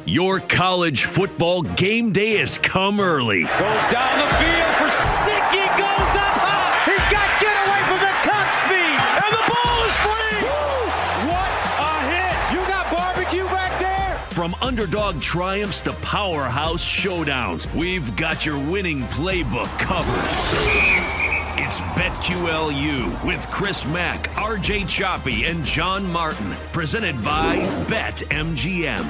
Your college football game day has come early. Goes down the field for Sicky, goes up high. He's got get away from the top speed, and the ball is free. Woo! What a hit. You got barbecue back there. From underdog triumphs to powerhouse showdowns, we've got your winning playbook covered. It's BetQLU with Chris Mack, RJ Choppy, and John Martin, presented by BetMGM.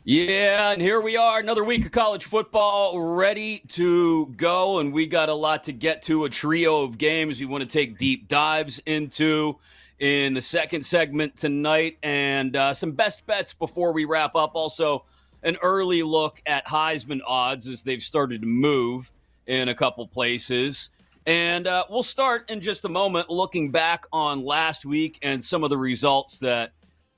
Yeah, and here we are, another week of college football ready to go, and we got a lot to get to, a trio of games we want to take deep dives into in the second segment tonight, and some best bets before we wrap up. Also, an early look at Heisman odds as they've started to move in a couple places. And we'll start in just a moment looking back on last week and some of the results that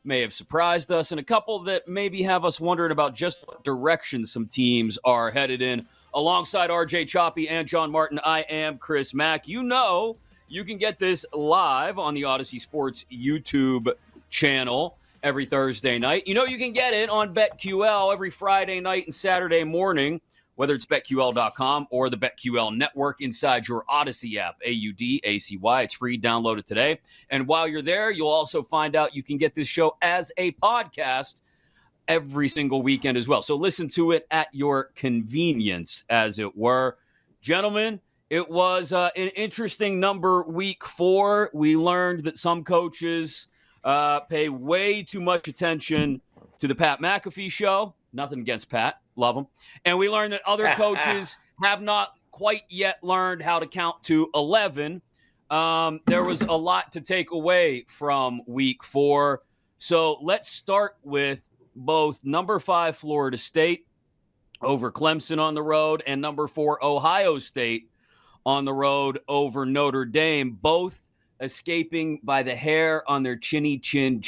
may have surprised us, and a couple that maybe have us wondering about just what direction some teams are headed in. Alongside RJ Choppy and John Martin, I am Chris Mack. You know you can get this live on the Odyssey Sports YouTube channel every Thursday night. You know you can get it on BetQL every Friday night and Saturday morning, whether it's BetQL.com or the BetQL network inside your Odyssey app, AUDACY. It's free. Download it today. And while you're there, you'll also find out you can get this show as a podcast every single weekend as well. So listen to it at your convenience, as it were. Gentlemen, it was an interesting number week 4. We learned that some coaches pay way too much attention to the Pat McAfee show. Nothing against Pat. Love him. And we learned that other coaches have not quite yet learned how to count to 11. There was a lot to take away from week 4. So let's start with both number 5 Florida State over Clemson on the road and number 4 Ohio State on the road over Notre Dame, both escaping by the hair on their chinny chin.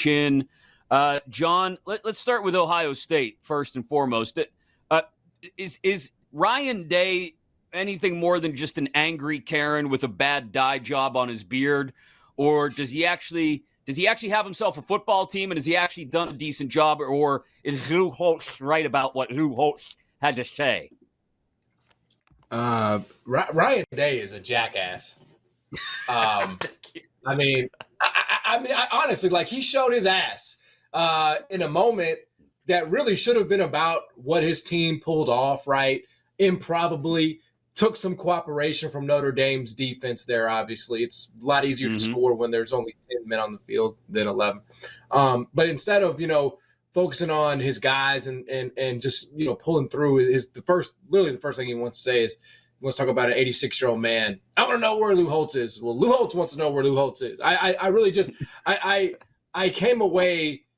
John, let's start with Ohio State first and foremost. Is Ryan Day anything more than just an angry Karen with a bad dye job on his beard, or does he actually have himself a football team, and has he actually done a decent job, or is Lou Holtz right about what Lou Holtz had to say? Ryan Day is a jackass. I mean, I honestly, like, he showed his ass in a moment that really should have been about what his team pulled off, right? Improbably took some cooperation from Notre Dame's defense there, obviously. It's a lot easier to score when there's only 10 men on the field than 11. But instead of, focusing on his guys and just, pulling through, the first thing he wants to say is, he wants to talk about an 86-year-old man. I want to know where Lou Holtz is. Well, Lou Holtz wants to know where Lou Holtz is. I really just – I came away –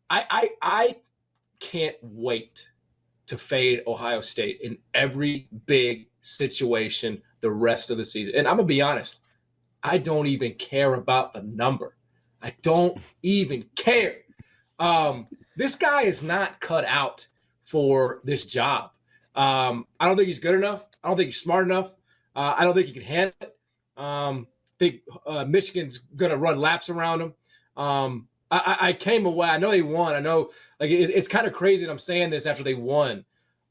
I can't wait to fade Ohio State in every big situation the rest of the season. And I'm going to be honest, I don't even care about the number. I don't even care. This guy is not cut out for this job. I don't think he's good enough. I don't think he's smart enough. I don't think he can handle it. I think Michigan's going to run laps around him. I came away. I know they won. I know, like, it's kind of crazy that I'm saying this after they won,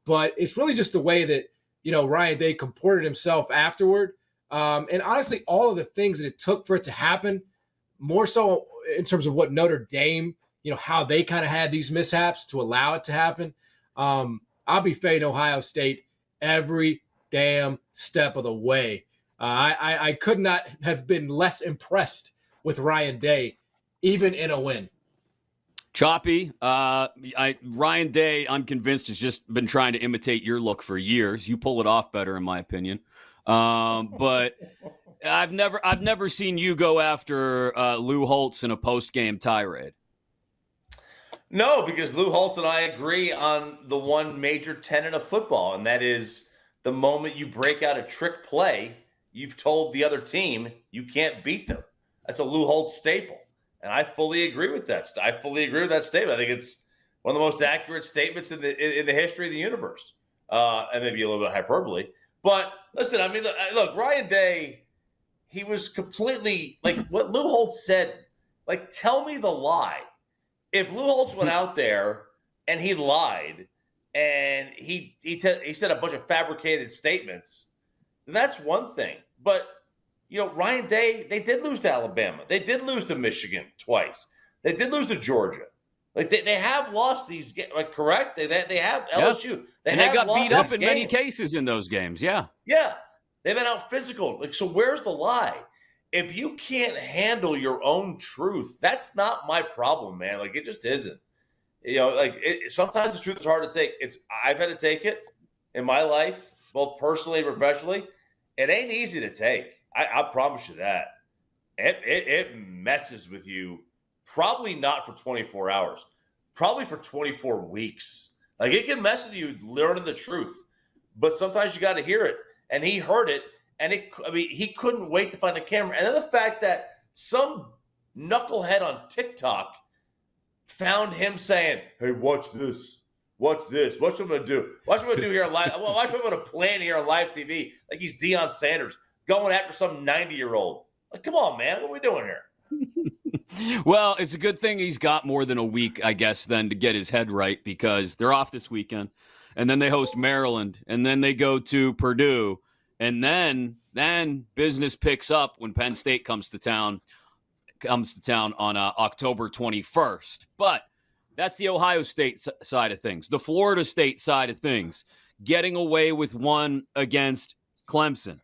but it's really just the way that, Ryan Day comported himself afterward. And honestly, all of the things that it took for it to happen, more so in terms of what Notre Dame, how they kind of had these mishaps to allow it to happen. I'll be fading Ohio State every damn step of the way. I could not have been less impressed with Ryan Day, even in a win. Choppy, Ryan Day, I'm convinced, has just been trying to imitate your look for years. You pull it off better, in my opinion. But I've never seen you go after Lou Holtz in a post-game tirade. No, because Lou Holtz and I agree on the one major tenet of football, and that is the moment you break out a trick play, you've told the other team you can't beat them. That's a Lou Holtz staple. And I fully agree with that. I fully agree with that statement. I think it's one of the most accurate statements in the history of the universe, and maybe a little bit hyperbole. But listen, I mean, look, Ryan Day, he was completely like what Lou Holtz said. Like, tell me the lie. if Lou Holtz went out there and he lied and he said a bunch of fabricated statements, then that's one thing. But, Ryan Day, they did lose to Alabama. They did lose to Michigan twice. They did lose to Georgia. Like they have lost these games, correct? They have LSU. They got beat up in many cases in those games. Yeah. Yeah. They've been out physical. So where's the lie? If you can't handle your own truth, that's not my problem, man. It just isn't. Sometimes the truth is hard to take. I've had to take it in my life, both personally and professionally. It ain't easy to take. I promise you that. It messes with you. Probably not for 24 hours. Probably for 24 weeks. It can mess with you learning the truth. But sometimes you got to hear it. And he heard it. And he couldn't wait to find the camera. And then the fact that some knucklehead on TikTok found him saying, "Hey, watch this. Watch this. Watch what I'm going to do. Watch what I'm going to do here on live. Watch what I'm going to plan here on live TV." Like he's Deion Sanders going after some 90-year-old. Come on, man. What are we doing here? Well, it's a good thing he's got more than a week, I guess, then to get his head right, because they're off this weekend, and then they host Maryland, and then they go to Purdue, and then business picks up when Penn State comes to town on October 21st. But that's the Ohio State side of things. The Florida State side of things, getting away with one against Clemson.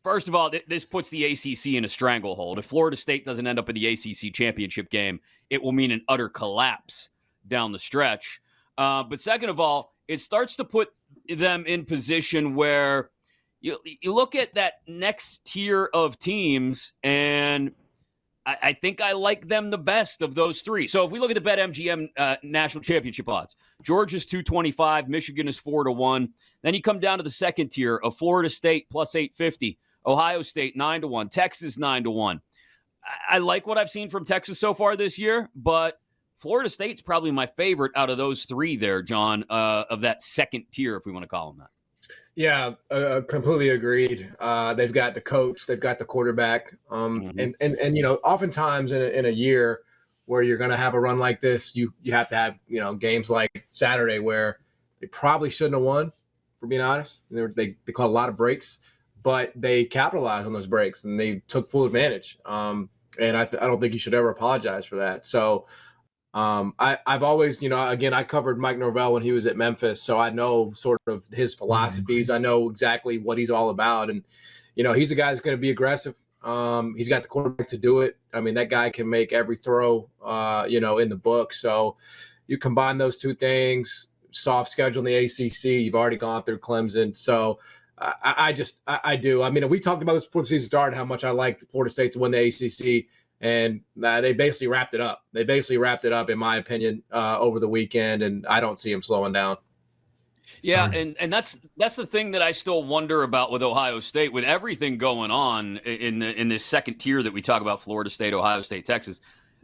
First of all, this puts the ACC in a stranglehold. If Florida State doesn't end up in the ACC championship game, it will mean an utter collapse down the stretch. But second of all, it starts to put them in position where you look at that next tier of teams, and I think I like them the best of those three. So if we look at the BetMGM national championship odds, Georgia's 225, Michigan is 4-1. Then you come down to the second tier of Florida State plus 850. Ohio State 9-1, Texas 9-1. I like what I've seen from Texas so far this year, but Florida State's probably my favorite out of those three there, John, of that second tier, if we want to call them that. Yeah, completely agreed. They've got the coach, they've got the quarterback, and oftentimes in a year where you're going to have a run like this, you have to have games like Saturday where they probably shouldn't have won, for being honest. They caught a lot of breaks, but they capitalized on those breaks and they took full advantage. And I don't think you should ever apologize for that. So I've always, again, I covered Mike Norvell when he was at Memphis, so I know sort of his philosophies. I know exactly what he's all about. And, he's a guy that's going to be aggressive. He's got the quarterback to do it. I mean, that guy can make every throw, in the book. So you combine those two things, soft schedule in the ACC, you've already gone through Clemson. So I do. I mean, we talked about this before the season started, how much I liked Florida State to win the ACC. And they basically wrapped it up. In my opinion, over the weekend, and I don't see them slowing down. Yeah, and that's the thing that I still wonder about with Ohio State, with everything going on in this second tier that we talk about: Florida State, Ohio State, Texas.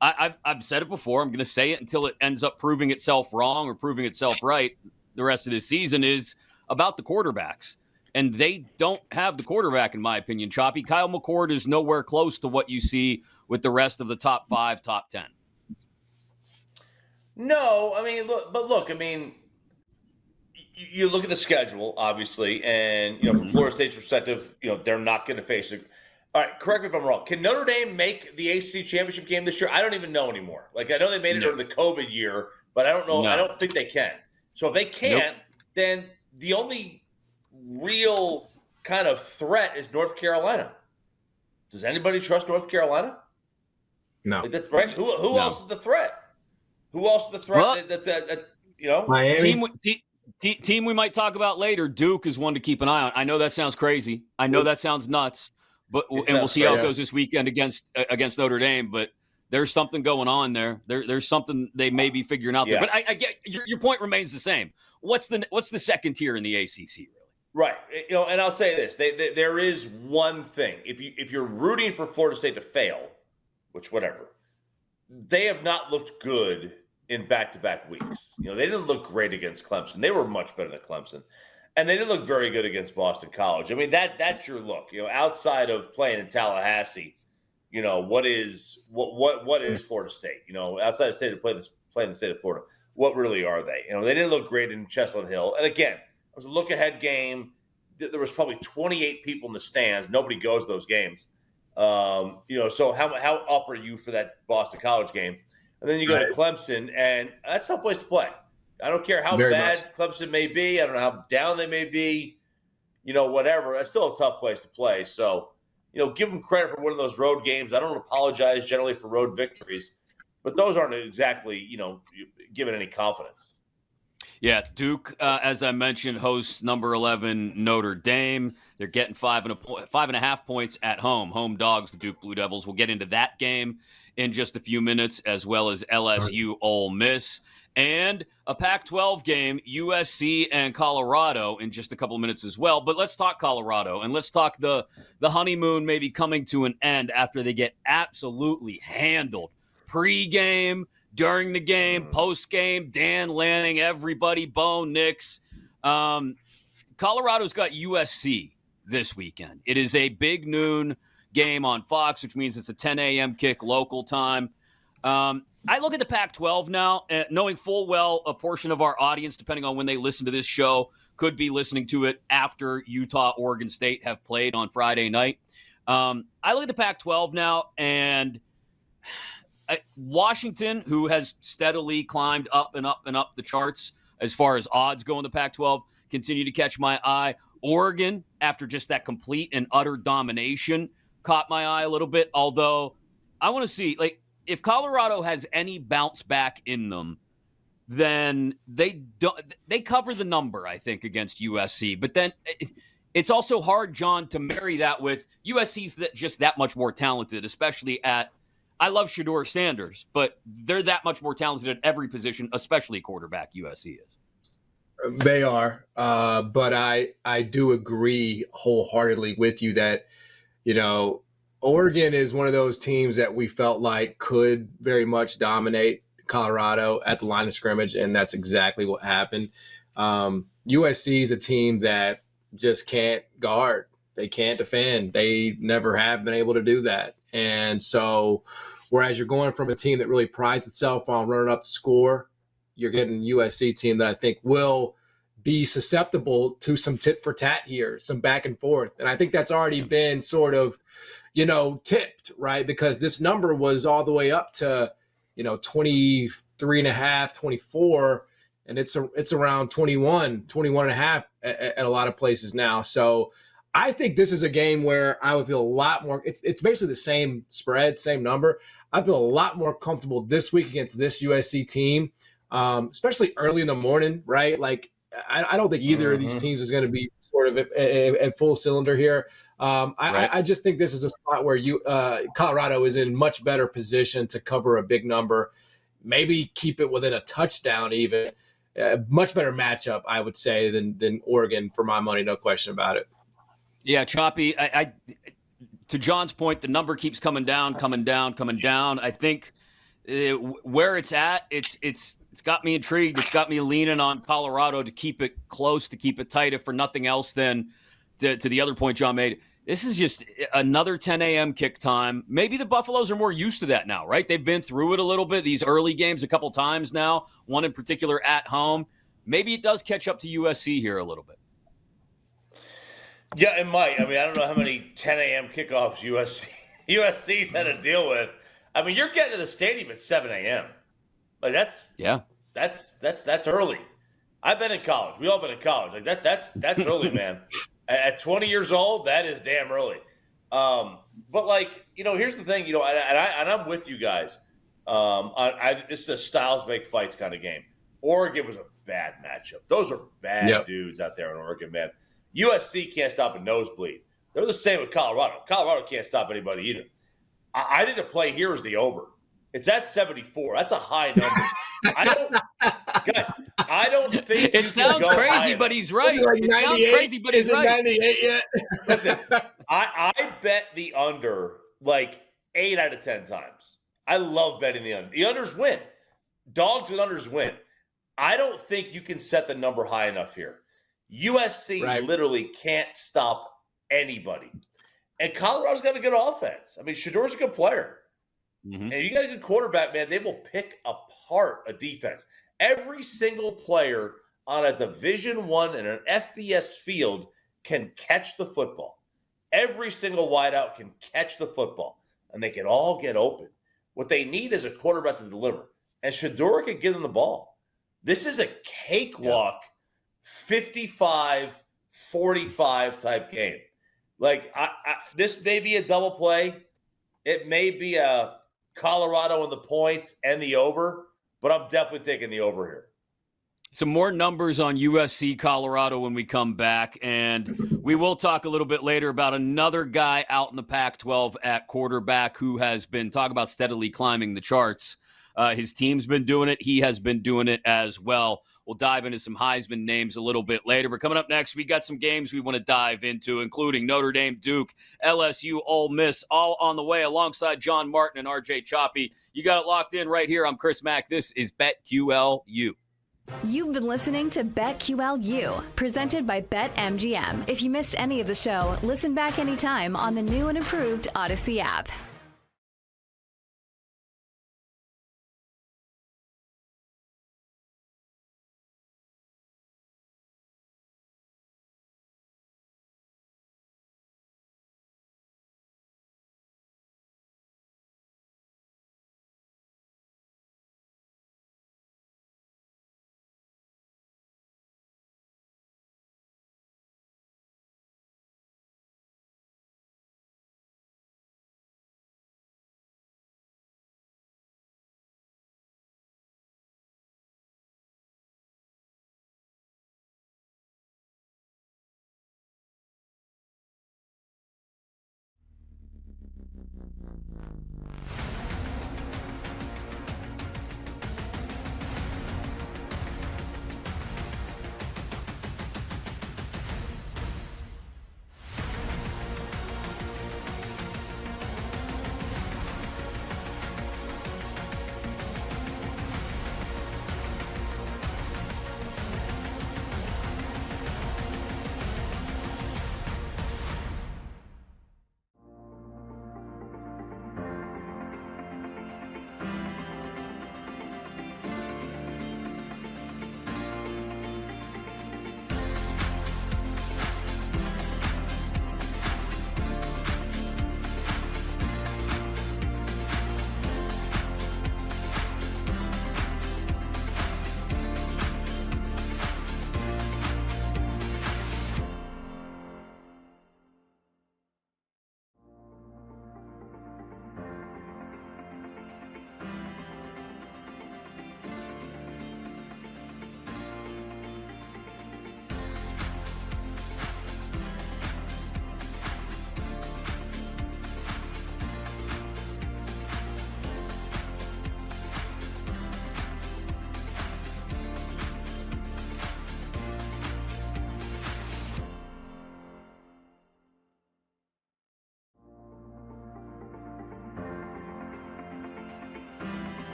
I've said it before. I'm going to say it until it ends up proving itself wrong or proving itself right. The rest of this season is about the quarterbacks. And they don't have the quarterback, in my opinion, Choppy. Kyle McCord is nowhere close to what you see with the rest of the top 5, top 10. No, I mean, look, you look at the schedule, obviously, and, from Florida State's perspective, they're not going to face it. All right, correct me if I'm wrong. Can Notre Dame make the ACC championship game this year? I don't even know anymore. I know they made it during the COVID year, but I don't know. No. I don't think they can. So if they can't, then the only real kind of threat is North Carolina. Does anybody trust North Carolina? No. That's right. Who else is the threat? Who else is the threat? Well, Miami. Team we might talk about later. Duke is one to keep an eye on. I know that sounds crazy. I know that sounds nuts. But we'll see how it goes this weekend against Notre Dame. But there's something going on there. There's something they may be figuring out there. But I get your point remains the same. What's the second tier in the ACC really? Right. And I'll say this. There is one thing. If you're rooting for Florida State to fail, which whatever, they have not looked good in back-to-back weeks. They didn't look great against Clemson. They were much better than Clemson. And they didn't look very good against Boston College. I mean, that's your look. Outside of playing in Tallahassee, what is Florida State? Outside of state to play in the state of Florida, what really are they? They didn't look great in Chestnut Hill. And again, it was a look-ahead game. There was probably 28 people in the stands. Nobody goes to those games. So how up are you for that Boston College game? And then you go to Clemson, and that's no place to play. I don't care how bad Clemson may be. I don't know how down they may be. Whatever. That's still a tough place to play. So, give them credit for winning those road games. I don't apologize generally for road victories, but those aren't exactly, given any confidence. Yeah, Duke, as I mentioned, hosts number 11 Notre Dame. They're getting 5.5 points at home. Home dogs, the Duke Blue Devils. We'll get into that game in just a few minutes, as well as LSU Ole Miss. And a Pac-12 game, USC and Colorado, in just a couple of minutes as well. But let's talk Colorado, and let's talk the honeymoon maybe coming to an end after they get absolutely handled. Pre-game, during the game, post-game, Dan Lanning, everybody, Bo Nix. Colorado's got USC this weekend. It is a big noon game on Fox, which means it's a 10 a.m. kick local time. I look at the Pac-12 now, knowing full well a portion of our audience, depending on when they listen to this show, could be listening to it after Utah, Oregon State have played on Friday night. I look at the Pac-12 now, and Washington, who has steadily climbed up and up and up the charts as far as odds go in the Pac-12, continue to catch my eye. Oregon, after just that complete and utter domination, caught my eye a little bit, although I want to see, if Colorado has any bounce back in them, then they cover the number, I think, against USC. But then it's also hard, John, to marry that with USC's just that much more talented, especially I love Shedeur Sanders, but they're that much more talented at every position, especially quarterback. USC is. They are, but I do agree wholeheartedly with you that, Oregon is one of those teams that we felt like could very much dominate Colorado at the line of scrimmage, and that's exactly what happened. USC is a team that just can't guard. They can't defend. They never have been able to do that. And so whereas you're going from a team that really prides itself on running up the score, you're getting a USC team that I think will be susceptible to some tit for tat here, some back and forth. And I think that's already been sort of, tipped, right? Because this number was all the way up to, 23 and a half, 24, and it's around 21 and a half at a lot of places now. So I think this is a game where I would feel a lot more. It's basically the same spread, same number. I feel a lot more comfortable this week against this USC team, especially early in the morning, right? I don't think either of these teams is going to be sort of at full cylinder here. I just think this is a spot where Colorado is in much better position to cover a big number, maybe keep it within a touchdown even. Much better matchup, I would say, than Oregon for my money, no question about it. Yeah, Choppy, I to John's point, the number keeps coming down. I think where it's at, it's got me intrigued. It's got me leaning on Colorado to keep it close, to keep it tight, if for nothing else than to the other point John made. This is just another 10 a.m. kick time. Maybe the Buffaloes are more used to that now, right? They've been through it a little bit, these early games a couple times now, one in particular at home. Maybe it does catch up to USC here a little bit. Yeah, it might. I don't know how many 10 a.m. kickoffs USC's had to deal with. You're getting to the stadium at 7 a.m. That's early. I've been in college. We all been in college. That's early, man. At 20 years old, that is damn early. But here's the thing, and I'm with you guys. This is a styles make fights kind of game. Oregon was a bad matchup. Those are bad dudes out there in Oregon, man. USC can't stop a nosebleed. They're the same with Colorado. Colorado can't stop anybody either. I think the play here is the over. It's at 74. That's a high number. I don't think it sounds crazy, but he's right. It sounds crazy, but he's right. 98 yet? Listen, I bet the under 8 out of 10 times. I love betting the under. The unders win. Dogs and unders win. I don't think you can set the number high enough here. USC literally can't stop anybody. And Colorado's got a good offense. I mean, Shador's a good player. Mm-hmm. And you got a good quarterback, man. They will pick apart a defense. Every single player on a Division I and an FBS field can catch the football. Every single wideout can catch the football, and they can all get open. What they need is a quarterback to deliver, and Shador can give them the ball. This is a cakewalk, 55-45 type game. Like, this may be a double play. It may be a Colorado in the points and the over, but I'm definitely taking the over here. Some more numbers on USC Colorado when we come back, and we will talk a little bit later about another guy out in the Pac-12 at quarterback who has been, talk about steadily climbing the charts. His team's been doing it. He has been doing it as well. We'll dive into some Heisman names a little bit later. But coming up next, we got some games we want to dive into, including Notre Dame, Duke, LSU, Ole Miss, all on the way alongside John Martin and RJ Choppy. You got it locked in right here. I'm Chris Mack. This is BetQLU. You've been listening to BetQLU, presented by BetMGM. If you missed any of the show, listen back anytime on the new and improved Odyssey app.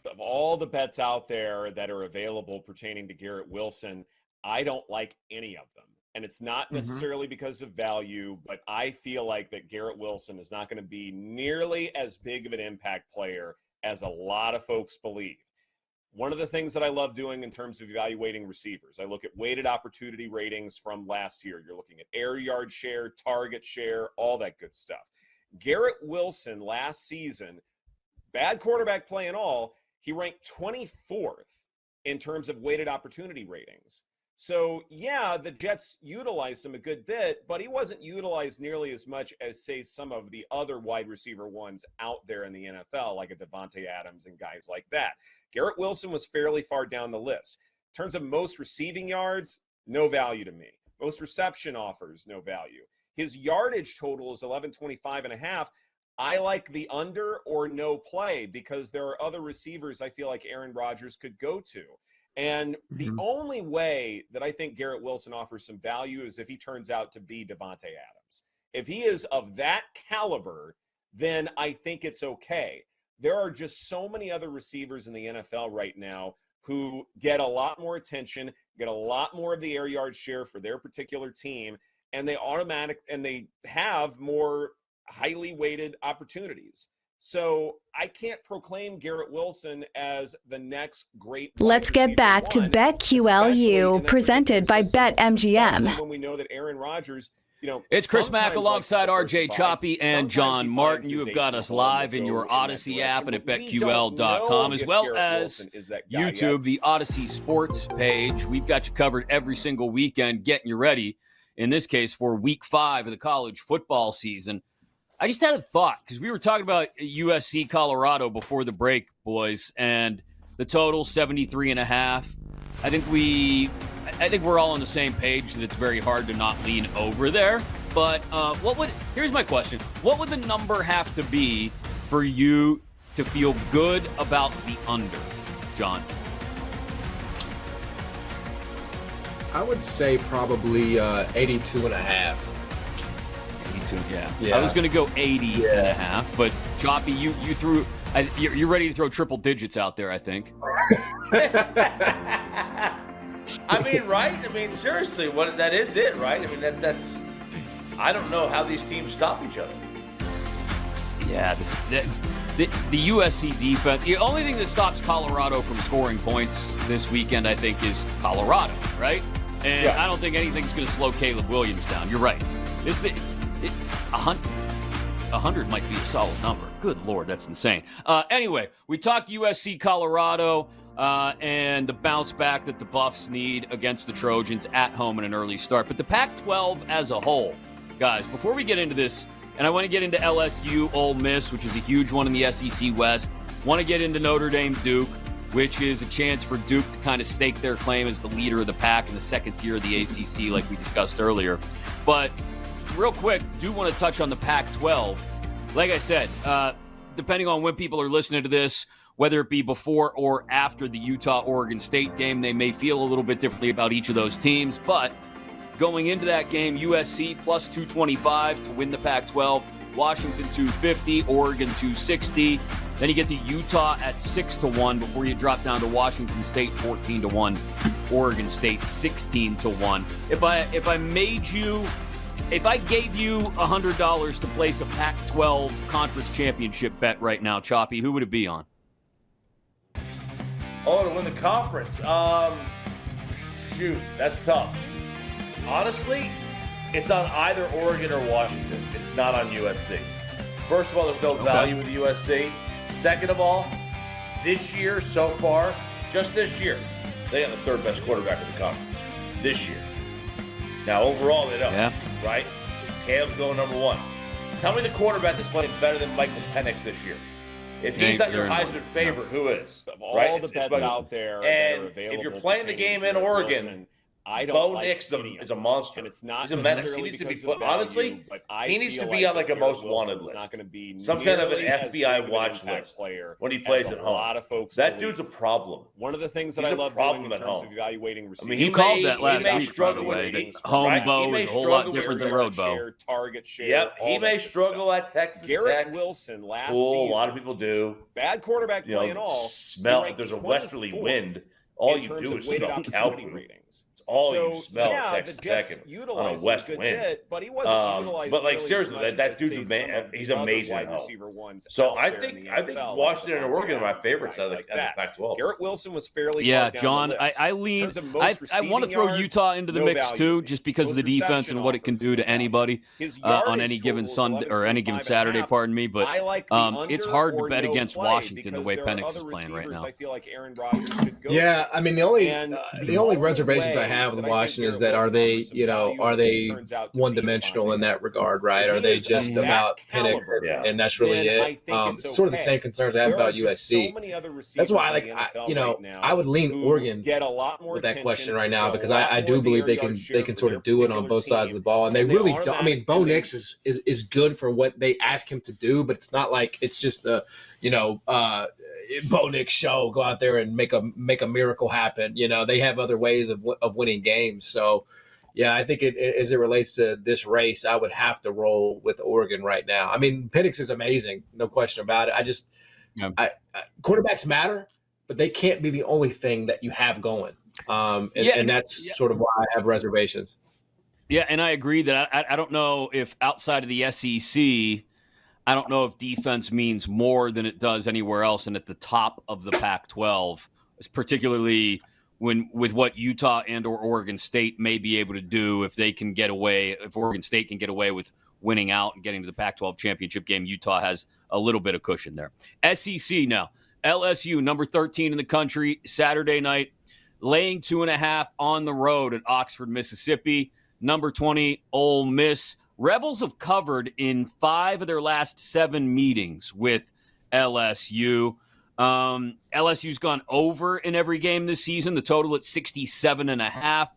Of all the bets out there that are available pertaining to Garrett Wilson, I don't like any of them. And it's not necessarily because of value, but I feel like that Garrett Wilson is not going to be nearly as big of an impact player as a lot of folks believe. One of the things that I love doing in terms of evaluating receivers, I look at weighted opportunity ratings from last year. You're looking at air yard share, target share, all that good stuff. Garrett Wilson last season, bad quarterback play and all, he ranked 24th in terms of weighted opportunity ratings. So, yeah, the Jets utilized him a good bit, but he wasn't utilized nearly as much as, say, some of the other wide receiver ones out there in the NFL, like a Devontae Adams and guys like that. Garrett Wilson was fairly far down the list. In terms of most receiving yards, no value to me. Most reception offers, no value. His yardage total is 1125.5. I like the under or no play because there are other receivers I feel like Aaron Rodgers could go to. And the only way that I think Garrett Wilson offers some value is if he turns out to be Devontae Adams. If he is of that caliber, then I think it's okay. There are just so many other receivers in the NFL right now who get a lot more attention, get a lot more of the air yard share for their particular team, and they have more highly weighted opportunities. So I can't proclaim Garrett Wilson as the next great. Let's get back to BetQLU, presented by BetMGM. When we know that Aaron Rodgers, it's Chris Mack alongside RJ Choppy and John Martin. You have got us live in your Odyssey app and at BetQL.com, as well as YouTube, the Odyssey Sports page. We've got you covered every single weekend, getting you ready, in this case, for Week 5 of the college football season. I just had a thought, because we were talking about USC Colorado before the break, boys, and the total 73.5. I think we're all on the same page that it's very hard to not lean over there. But here's my question. What would the number have to be for you to feel good about the under, John? I would say probably 82.5. Yeah. I was going to go 80.5, but Choppy, you threw. You're ready to throw triple digits out there, I think. I mean, right? I mean, seriously, that is it, right? I mean, that's. I don't know how these teams stop each other. Yeah, the USC defense. The only thing that stops Colorado from scoring points this weekend, I think, is Colorado, right? And I don't think anything's going to slow Caleb Williams down. You're right. 100 might be a solid number. Good Lord, that's insane. Anyway, we talked USC Colorado and the bounce back that the Buffs need against the Trojans at home in an early start. But the Pac-12 as a whole, guys, before we get into this, and I want to get into LSU Ole Miss, which is a huge one in the SEC West. Want to get into Notre Dame Duke, which is a chance for Duke to kind of stake their claim as the leader of the pack in the second tier of the ACC, like we discussed earlier. But real quick, do want to touch on the Pac-12. Like I said, depending on when people are listening to this, whether it be before or after the Utah-Oregon State game, they may feel a little bit differently about each of those teams. But going into that game, USC plus 225 to win the Pac-12, Washington 250, Oregon 260. Then you get to Utah at 6-1 before you drop down to Washington State 14-1, Oregon State 16-1. If I gave you $100 to place a Pac-12 conference championship bet right now, Choppy, who would it be on? Oh, to win the conference. Shoot, that's tough. Honestly, it's on either Oregon or Washington. It's not on USC. First of all, there's no value with USC. Second of all, this year so far, just this year, they got the third best quarterback in the conference. This year. Now, overall, they don't. Yeah. Right? Caleb's going number 1. Tell me the quarterback that's playing better than Michael Penix this year. If he's not your Heisman favorite, who is? Of all the bets out there that are available, if you're playing the game in Oregon, Bo Nix is a monster. And it's not he's a menace. He needs to be put, honestly, he needs to be on like a most wanted list. Not going to be some kind of an FBI watch list when he plays at home. A lot of folks. That dude's a problem. One of the things that I love doing in terms of evaluating receivers. I mean, you called that last week, by the way. Home Bo is a whole lot different than road Bo. Target share. Yep, he may struggle at Texas Tech. Garrett Wilson last season. A lot of people do. Bad quarterback play and all. Smell if there's a westerly wind. All you do is smell cow poop. wins. It's all So, you smell yeah, at Texas the Jets Tech on a utilized him west a good wind. bit, but he wasn't utilized. But like really seriously, as much that as, dude's say, some of the he's other amazing wide at home. receiver ones So out I there in think the I think NFL, like Washington and Devontae Oregon are my Adams and favorites guys out of like the that. Pac-12. Garrett Wilson was fairly Yeah, far down John, the list. I In lean. terms of most I want to receiving throw yards, Utah into the no mix value too, to me. just because of the Most defense reception and what it can offers, do no to value. anybody His on yardage any given total is Sunday or any 11.5 given and a Saturday. half. Pardon me, but I like the it's under hard to or bet no against play Washington the because way there are Penix other is playing right receivers now. I feel like Aaron Rodgers could go Yeah, to. I mean the only reservations I way have with that I think Washington is Garrett that are Wilson they offers some value are is he they turns out to be one-dimensional in Devontae that Adams. regard, right? If Are he they is just of about that Penix caliber, and that's really then I it? think it's Sort of the okay. same concerns I have There about are just USC. so many other receivers That's why in the NFL right now I would lean who Oregon get a lot more with that question attention, right now get a because lot I more do of the believe air they yard can share sort for of do it on their both sides of particular the ball, and they team, really and don't. I mean, Bo and they- Nix is good for what they ask him to do, but it's not like it's just the Bo Nix show. Go out there and make a miracle happen. They have other ways of winning games. So, yeah, I think as it relates to this race, I would have to roll with Oregon right now. I mean, Penix is amazing, no question about it. Quarterbacks matter, but they can't be the only thing that you have going. And that's sort of why I have reservations. Yeah, and I agree that I don't know if outside of the SEC, I don't know if defense means more than it does anywhere else and at the top of the Pac-12, particularly with what Utah and or Oregon State may be able to do if Oregon State can get away with winning out and getting to the Pac-12 championship game. Utah has a little bit of cushion there. SEC now. LSU, number 13 in the country, Saturday night, laying 2.5 on the road at Oxford, Mississippi. Number 20, Ole Miss. Rebels have covered in 5 of their last 7 meetings with LSU. LSU's gone over in every game this season, the total at 67.5.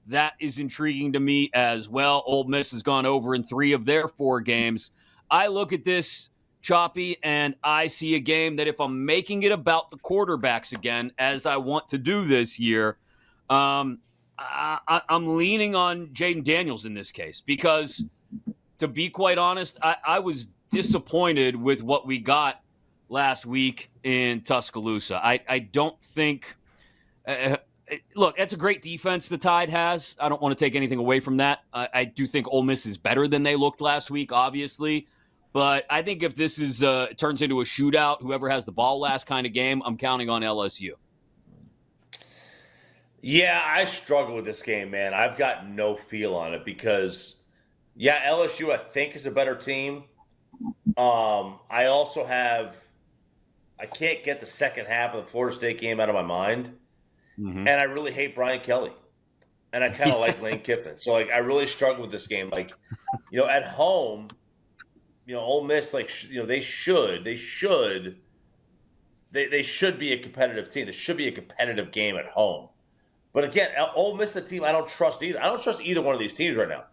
That is intriguing to me as well. Ole Miss has gone over in 3 of their 4 games. I look at this, Choppy, and I see a game that if I'm making it about the quarterbacks again, as I want to do this year, I'm leaning on Jaden Daniels in this case because, to be quite honest, I was disappointed with what we got last week in Tuscaloosa. I don't think look, that's a great defense the Tide has. I don't want to take anything away from that. I do think Ole Miss is better than they looked last week, obviously. But I think if this turns into a shootout, whoever has the ball last kind of game, I'm counting on LSU. Yeah, I struggle with this game, man. I've got no feel on it because, LSU I think is a better team. I also I can't get the second half of the Florida State game out of my mind. Mm-hmm. And I really hate Brian Kelly. And I kind of like Lane Kiffin. So, I really struggle with this game. At home, Ole Miss, they should be a competitive team. This should be a competitive game at home. But again, Ole Miss is a team I don't trust either. I don't trust either one of these teams right now.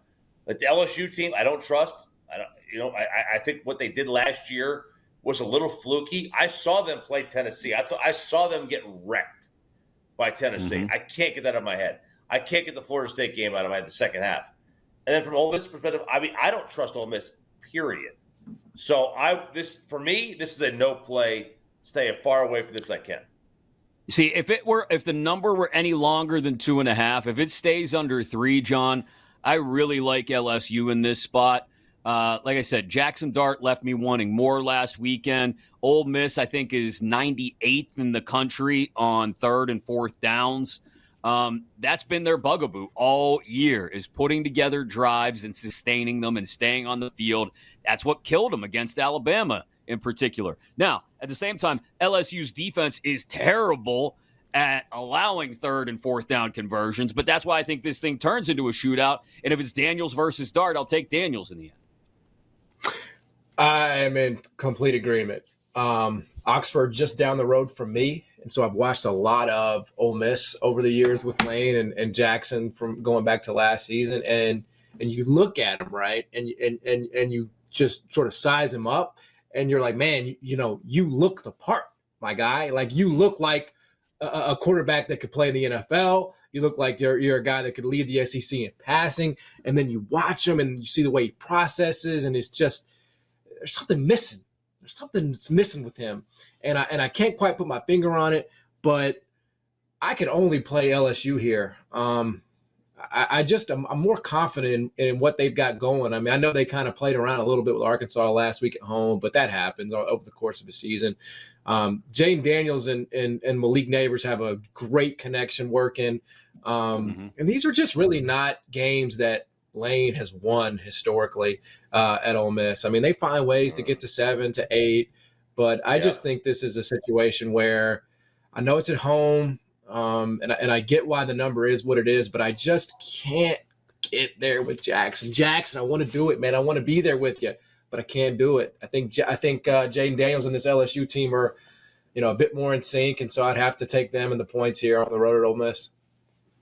Like the LSU team, I don't trust. I think what they did last year was a little fluky. I saw them play Tennessee. I saw them get wrecked by Tennessee. Mm-hmm. I can't get that out of my head. I can't get the Florida State game out of my head the second half. And then from Ole Miss perspective, I don't trust Ole Miss, period. So for me, this is a no play. Stay as far away from this as I can. See, if the number were any longer than 2.5, if it stays under 3, John, I really like LSU in this spot. Like I said, Jackson Dart left me wanting more last weekend. Ole Miss, I think, is 98th in the country on 3rd and 4th downs. That's been their bugaboo all year, is putting together drives and sustaining them and staying on the field. That's what killed them against Alabama in particular. Now, at the same time, LSU's defense is terrible at allowing 3rd and 4th down conversions, but that's why I think this thing turns into a shootout. And if it's Daniels versus Dart, I'll take Daniels in the end. I am in complete agreement. Oxford just down the road from me, and so I've watched a lot of Ole Miss over the years with Lane and Jackson from going back to last season, and you look at them, right, and you just sort of size them up, and you're like, man, you look the part, my guy. Like, you look like a quarterback that could play in the NFL. You look like you're a guy that could lead the SEC in passing, and then you watch him and you see the way he processes, and it's just there's something missing. There's something that's missing with him, and I can't quite put my finger on it, but I could only play LSU here. I'm more confident in what they've got going. I mean, I know they kind of played around a little bit with Arkansas last week at home, but that happens over the course of a season. Jane Daniels and Malik Neighbors have a great connection working. And these are just really not games that Lane has won historically at Ole Miss. I mean, they find ways to get to 7 to 8, but I just think this is a situation where I know it's at home. And I get why the number is what it is, but I just can't get there with Jackson. Jackson, I want to do it, man. I want to be there with you, but I can't do it. I think Jaden Daniels and this LSU team are, a bit more in sync, and so I'd have to take them and the points here on the road at Ole Miss.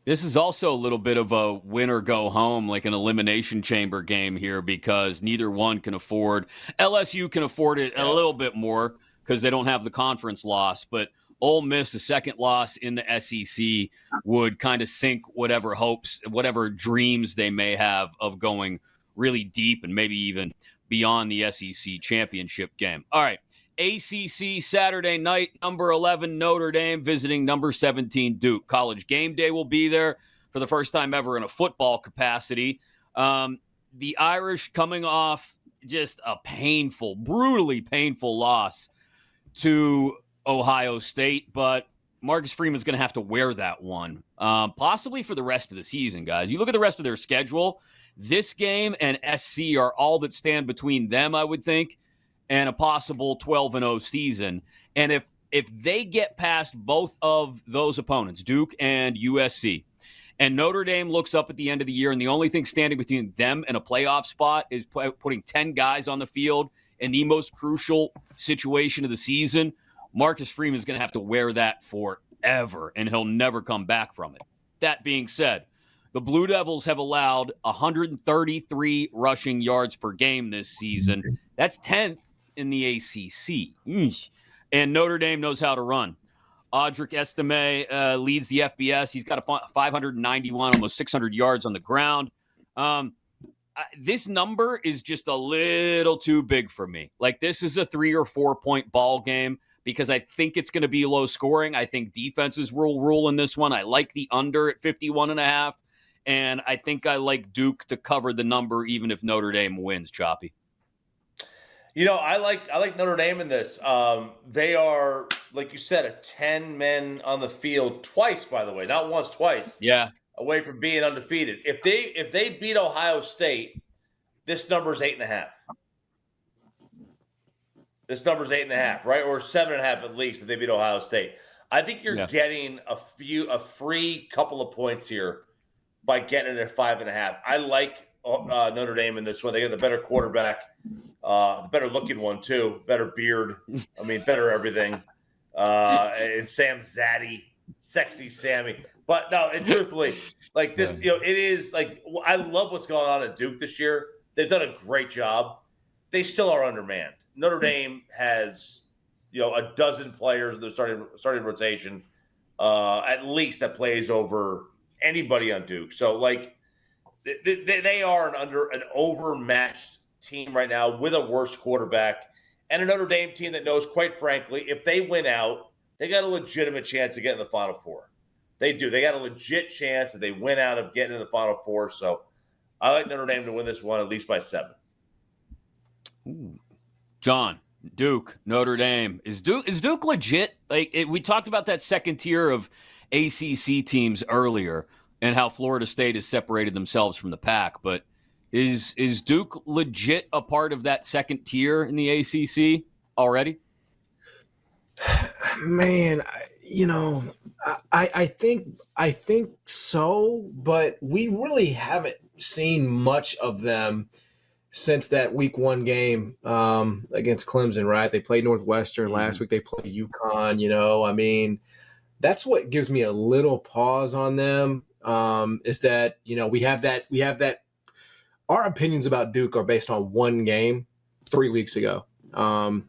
This is also a little bit of a win or go home, like an elimination chamber game here, because neither one can afford. LSU can afford it a little bit more because they don't have the conference loss, but Ole Miss, a second loss in the SEC, would kind of sink whatever hopes, whatever dreams they may have of going really deep and maybe even beyond the SEC championship game. All right, ACC Saturday night, number 11 Notre Dame visiting number 17 Duke. College Game Day will be there for the first time ever in a football capacity. The Irish coming off just a painful, brutally painful loss to Ohio State, but Marcus Freeman's going to have to wear that one, possibly for the rest of the season, guys. You look at the rest of their schedule, this game and SC are all that stand between them, I would think, and a possible 12-0 season. And if they get past both of those opponents, Duke and USC, and Notre Dame looks up at the end of the year, and the only thing standing between them and a playoff spot is putting 10 guys on the field in the most crucial situation of the season, Marcus Freeman's going to have to wear that forever, and he'll never come back from it. That being said, the Blue Devils have allowed 133 rushing yards per game this season. That's 10th in the ACC. And Notre Dame knows how to run. Audric Estime leads the FBS. He's got a 591, almost 600 yards on the ground. This number is just a little too big for me. Like, this is a 3 or 4 point ball game, because I think it's going to be low scoring. I think defenses will rule in this one. I like the under at 51.5, and I think I like Duke to cover the number even if Notre Dame wins, Choppy. I like Notre Dame in this. They are, like you said, a 10 men on the field twice, by the way, not once, twice. Yeah. Away from being undefeated. If they beat Ohio State, this number's 8.5. This number's 8.5, right? Or 7.5 at least if they beat Ohio State. I think you're getting a free couple of points here by getting it at 5.5. I like Notre Dame in this one. They got the better quarterback, the better looking one too, better beard. I mean, better everything. And Sam Zaddy, sexy Sammy. But no, and truthfully, like this, it is like, I love what's going on at Duke this year. They've done a great job. They still are undermanned. Notre Dame has, a dozen players in their starting rotation, at least, that plays over anybody on Duke. So, like, they are an overmatched team right now with a worse quarterback and a Notre Dame team that knows, quite frankly, if they win out, they got a legitimate chance of getting the Final Four. They do. They got a legit chance if they win out of getting in the Final Four. So, I like Notre Dame to win this one at least by 7. Ooh. John, Duke, Notre Dame. Is Duke legit? Like, we talked about that second tier of ACC teams earlier and how Florida State has separated themselves from the pack. But is Duke legit a part of that second tier in the ACC already? Man, I think so, but we really haven't seen much of them since that week 1 game against Clemson, right? They played Northwestern last week. They played UConn, I mean, that's what gives me a little pause on them, is that, we have that our opinions about Duke are based on 1 game 3 weeks ago.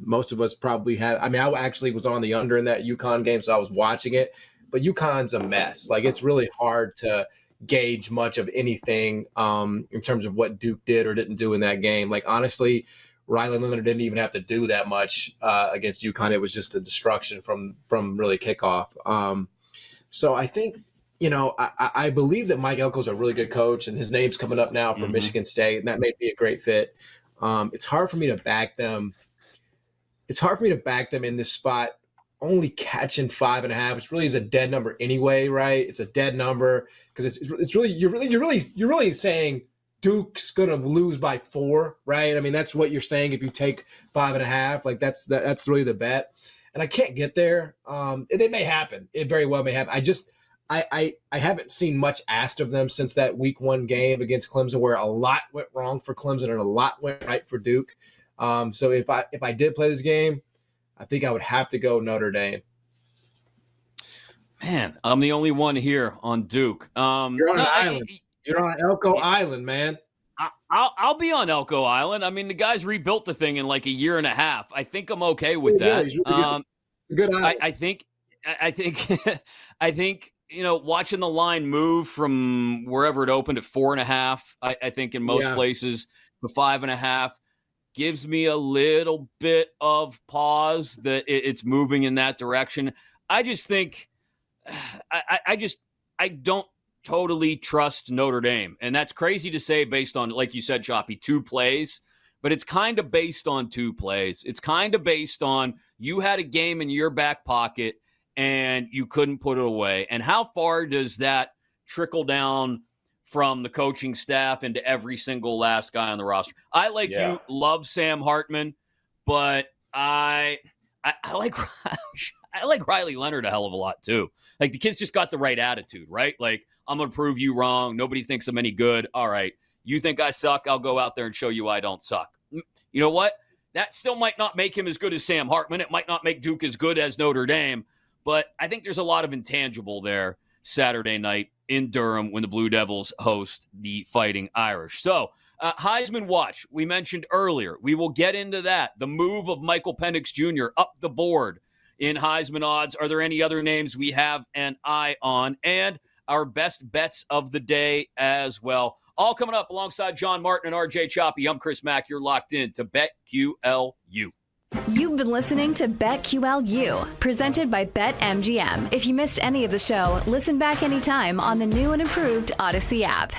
Most of us probably have. I mean, I actually was on the under in that UConn game, so I was watching it, but UConn's a mess. Like, it's really hard to gauge much of anything in terms of what Duke did or didn't do in that game. Like, honestly, Riley Leonard didn't even have to do that much against UConn. It was just a destruction from really kickoff. So I think, I believe that Mike Elko's a really good coach, and his name's coming up now for Michigan State, and that may be a great fit. It's hard for me to back them. It's hard for me to back them in this spot, only catching 5.5, which really is a dead number anyway, right? It's a dead number because it's really you're really saying Duke's gonna lose by 4, right? I mean, that's what you're saying if you take 5.5. Like that's really the bet, and I can't get there. It may happen. It very well may happen. I haven't seen much asked of them since that week 1 game against Clemson, where a lot went wrong for Clemson and a lot went right for Duke. So if I did play this game, I think I would have to go Notre Dame. Man, I'm the only one here on Duke. You're on an island. You're on Elko Island, man. I'll be on Elko Island. I mean, the guys rebuilt the thing in like a year and a half. I think I'm okay with that. He's really good. Island. I think watching the line move from wherever it opened at 4.5, I think in most places to 5.5 gives me a little bit of pause that it's moving in that direction. I just think I don't totally trust Notre Dame. And that's crazy to say based on, like you said, Choppy, 2 plays. But it's kind of based on 2 plays. It's kind of based on you had a game in your back pocket and you couldn't put it away. And how far does that trickle down from the coaching staff into every single last guy on the roster? I, like you, love Sam Hartman, but I like I like Riley Leonard a hell of a lot too. Like, the kid's just got the right attitude, right? Like, I'm going to prove you wrong. Nobody thinks I'm any good. All right. You think I suck? I'll go out there and show you I don't suck. You know what? That still might not make him as good as Sam Hartman. It might not make Duke as good as Notre Dame, but I think there's a lot of intangible there Saturday night in Durham when the Blue Devils host the Fighting Irish. So, Heisman Watch, we mentioned earlier. We will get into that. The move of Michael Penix Jr. up the board in Heisman odds. Are there any other names we have an eye on? And our best bets of the day as well. All coming up alongside John Martin and RJ Choppy. I'm Chris Mack. You're locked in to BetQLU. You've been listening to BetQLU, presented by BetMGM. If you missed any of the show, listen back anytime on the new and improved Odyssey app.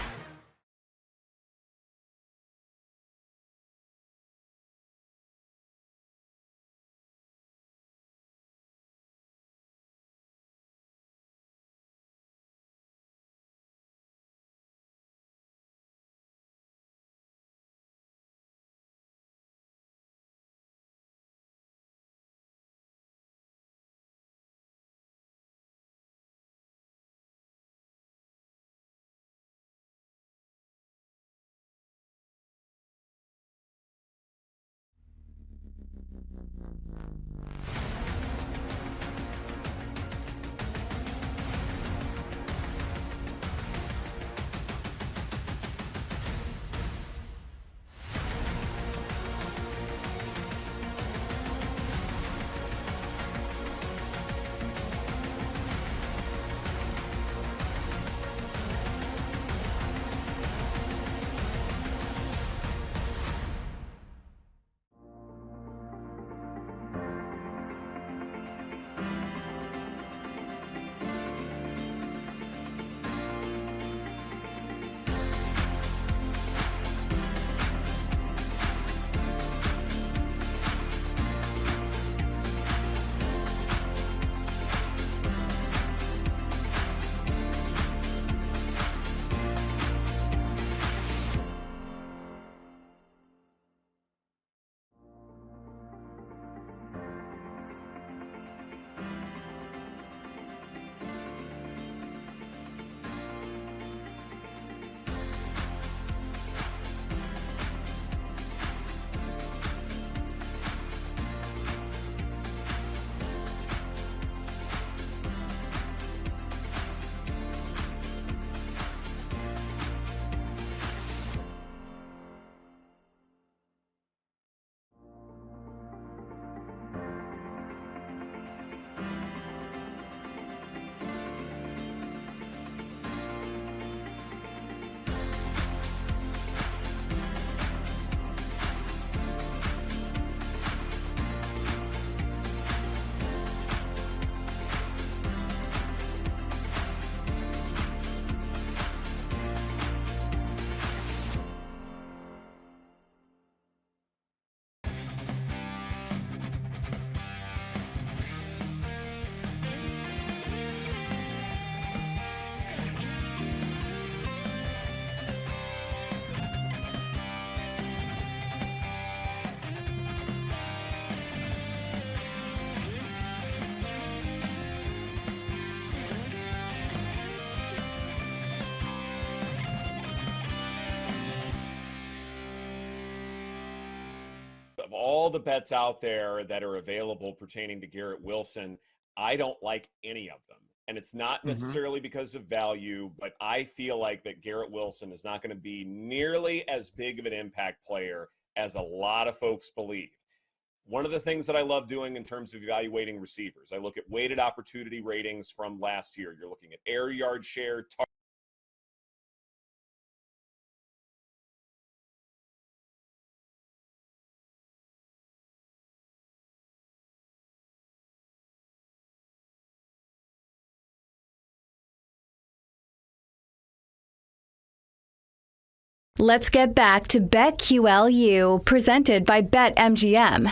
Of all the bets out there that are available pertaining to Garrett Wilson, I don't like any of them. And it's not necessarily because of value, but I feel like that Garrett Wilson is not going to be nearly as big of an impact player as a lot of folks believe. One of the things that I love doing in terms of evaluating receivers, I look at weighted opportunity ratings from last year. You're looking at air yard share, Let's get back to BetQLU, presented by BetMGM.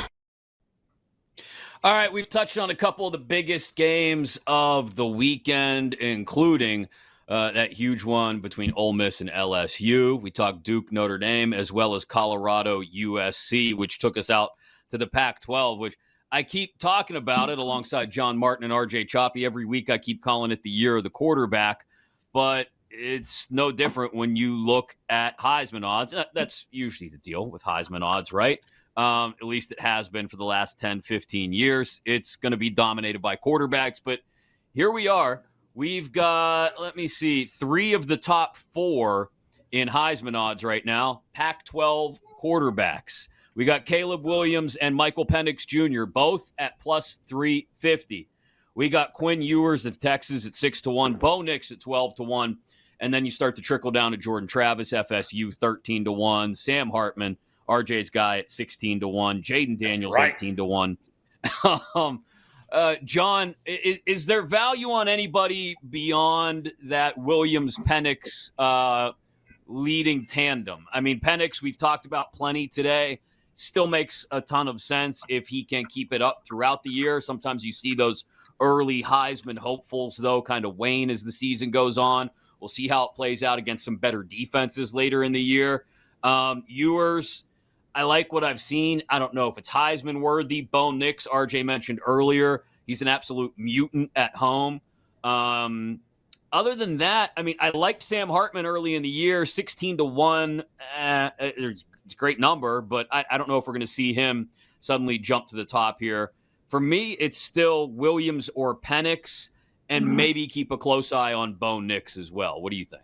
All right, we've touched on a couple of the biggest games of the weekend, including that huge one between Ole Miss and LSU. We talked Duke, Notre Dame, as well as Colorado, USC, which took us out to the Pac-12, which I keep talking about it alongside John Martin and RJ Choppy. Every week I keep calling it the year of the quarterback, but it's no different when you look at Heisman odds. That's usually the deal with Heisman odds, right? At least it has been for the last 10, 15 years. It's going to be dominated by quarterbacks, but here we are. We've got, let me see, 3 of the top 4 in Heisman odds right now, Pac-12 quarterbacks. We got Caleb Williams and Michael Penix Jr., both at plus 350. We got Quinn Ewers of Texas at 6-1, Bo Nix at 12-1, and then you start to trickle down to Jordan Travis, FSU, 13-1, Sam Hartman, RJ's guy, at 16-1, Jaden Daniels, right. 18-1. John, is there value on anybody beyond that Williams-Penix leading tandem? I mean, Penix, we've talked about plenty today, still makes a ton of sense if he can keep it up throughout the year. Sometimes you see those early Heisman hopefuls, though, kind of wane as the season goes on. We'll see how it plays out against some better defenses later in the year. Ewers, I like what I've seen. I don't know if it's Heisman worthy. Bo Nix, RJ mentioned earlier, he's an absolute mutant at home. Other than that, I mean, I liked Sam Hartman early in the year, 16-1. It's a great number, but I don't know if we're going to see him suddenly jump to the top here. For me, it's still Williams or Penix, and maybe keep a close eye on Bo Nix as well. What do you think?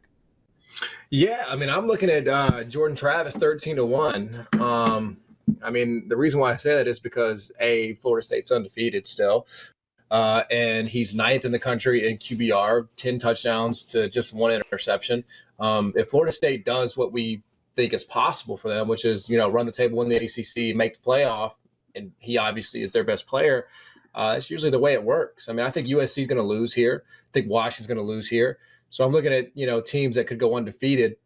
Yeah, I mean, I'm looking at Jordan Travis 13-1. I mean, the reason why I say that is because Florida State's undefeated still, and he's 9th in the country in QBR, 10 touchdowns to just 1 interception. If Florida State does what we think is possible for them, which is run the table, win the ACC, make the playoff, and he obviously is their best player. That's usually the way it works. I mean, I think USC is going to lose here. I think Washington's going to lose here. So I'm looking at, teams that could go undefeated.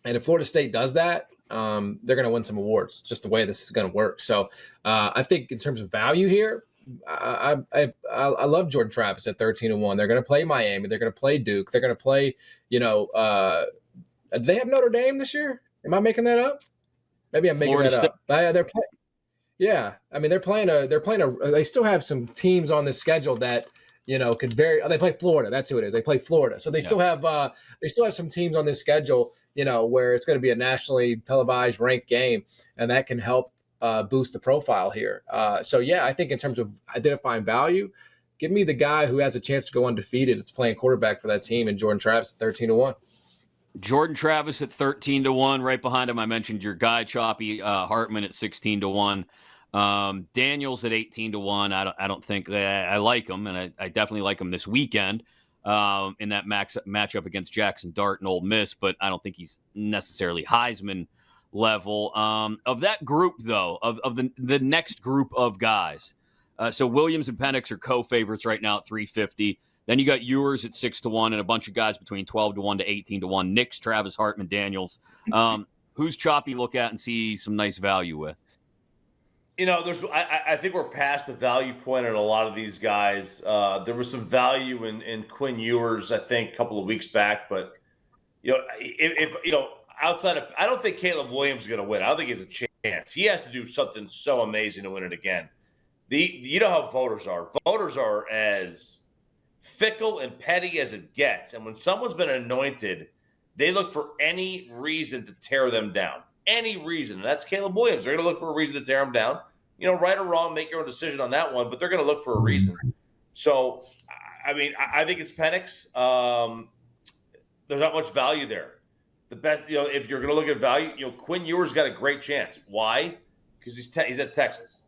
And if Florida State does that, they're going to win some awards, just the way this is going to work. So I think in terms of value here, I love Jordan Travis at 13-1. They're going to play Miami. They're going to play Duke. They're going to play, do they have Notre Dame this year? Am I making that up? Maybe I'm making Florida that up. They're playing. Yeah, I mean, they still have some teams on this schedule that, could vary. They play Florida. That's who it is. They play Florida. So they still have some teams on this schedule, where it's going to be a nationally televised ranked game, and that can help boost the profile here. So yeah, I think in terms of identifying value, give me the guy who has a chance to go undefeated. It's playing quarterback for that team, and Jordan Travis at 13-1. Jordan Travis at 13-1. Right behind him, I mentioned your guy, Choppy, Hartman at 16-1. Daniels at 18-1. I don't think that I like him, and I definitely like him this weekend in that matchup against Jackson Dart and Ole Miss, but I don't think he's necessarily Heisman level. Of that group, though, of the next group of guys, so Williams and Penix are co-favorites right now at 350. Then you got Ewers at 6-1 and a bunch of guys between 12-1 to 18-1. Nix, Travis, Hartman, Daniels. Who's Choppy look at and see some nice value with? I think we're past the value point on a lot of these guys. There was some value in Quinn Ewers, I think, a couple of weeks back. But, outside of – I don't think Caleb Williams is going to win. I don't think he has a chance. He has to do something so amazing to win it again. You know how voters are. Voters are as fickle and petty as it gets. And when someone's been anointed, they look for any reason to tear them down. any reason, and that's Caleb Williams. They're going to look for a reason to tear him down. Right or wrong, make your own decision on that one, but they're going to look for a reason. So, I mean, I think it's Penix. There's not much value there. The best, if you're going to look at value, Quinn Ewers got a great chance. Why? Because he's at Texas,